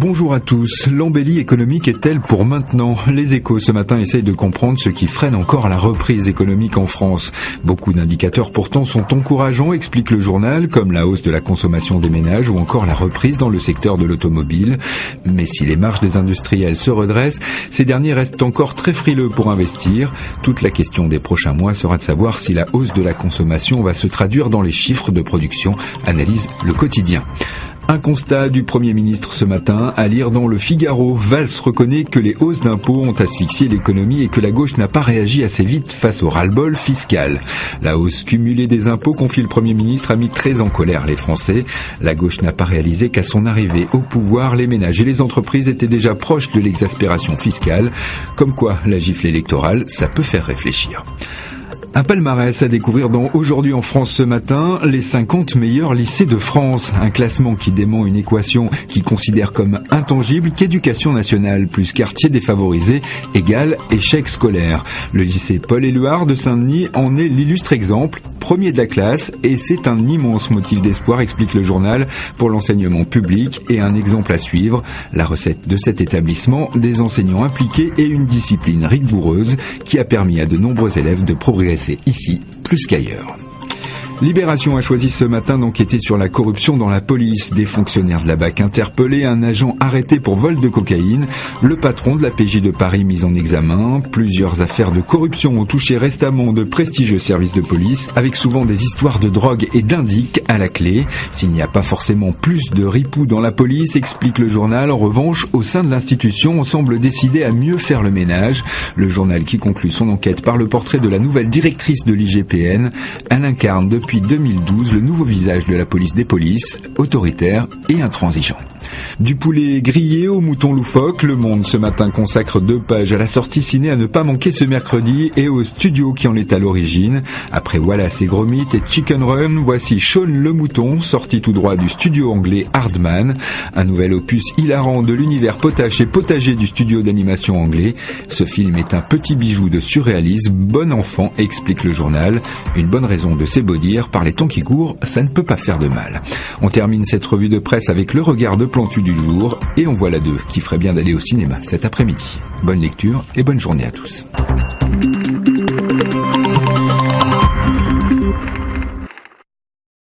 Bonjour à tous. L'embellie économique est-elle pour maintenant? Les Échos ce matin essayent de comprendre ce qui freine encore la reprise économique en France. Beaucoup d'indicateurs pourtant sont encourageants, explique le journal, comme la hausse de la consommation des ménages ou encore la reprise dans le secteur de l'automobile. Mais si les marges des industriels se redressent, ces derniers restent encore très frileux pour investir. Toute la question des prochains mois sera de savoir si la hausse de la consommation va se traduire dans les chiffres de production, analyse Le Quotidien. Un constat du Premier ministre ce matin, à lire dans Le Figaro. Valls reconnaît que les hausses d'impôts ont asphyxié l'économie et que la gauche n'a pas réagi assez vite face au ras-le-bol fiscal. La hausse cumulée des impôts, confie le Premier ministre, a mis très en colère les Français. La gauche n'a pas réalisé qu'à son arrivée au pouvoir, les ménages et les entreprises étaient déjà proches de l'exaspération fiscale. Comme quoi, la gifle électorale, ça peut faire réfléchir. Un palmarès à découvrir dans Aujourd'hui en France ce matin, les 50 meilleurs lycées de France. Un classement qui dément une équation qui considère comme intangible qu'éducation nationale plus quartier défavorisé égale échec scolaire. Le lycée Paul-Éluard de Saint-Denis en est l'illustre exemple, premier de la classe, et c'est un immense motif d'espoir, explique le journal, pour l'enseignement public et un exemple à suivre. La recette de cet établissement, des enseignants impliqués et une discipline rigoureuse qui a permis à de nombreux élèves de progresser ici plus qu'ailleurs. Libération a choisi ce matin d'enquêter sur la corruption dans la police. Des fonctionnaires de la BAC interpellés, un agent arrêté pour vol de cocaïne, le patron de la PJ de Paris mis en examen. Plusieurs affaires de corruption ont touché récemment de prestigieux services de police, avec souvent des histoires de drogue et d'indic à la clé. S'il n'y a pas forcément plus de ripoux dans la police, explique le journal, en revanche, au sein de l'institution, on semble décidé à mieux faire le ménage. Le journal qui conclut son enquête par le portrait de la nouvelle directrice de l'IGPN. Elle incarne depuis 2012 le nouveau visage de la police des polices, autoritaire et intransigeant. Du poulet grillé au mouton loufoque, Le Monde ce matin consacre 2 pages à la sortie ciné à ne pas manquer ce mercredi et au studio qui en est à l'origine. Après Wallace et Gromit et Chicken Run, voici Shaun le Mouton, sorti tout droit du studio anglais Hardman, un nouvel opus hilarant de l'univers potache et potager du studio d'animation anglais. Ce film est un petit bijou de surréalisme, bon enfant, explique le journal. Une bonne raison de s'ébaudir, par les temps qui courent, ça ne peut pas faire de mal. On termine cette revue de presse avec le regard de Plantu du jour, et on voit la 2 qui ferait bien d'aller au cinéma cet après-midi. Bonne lecture et bonne journée à tous.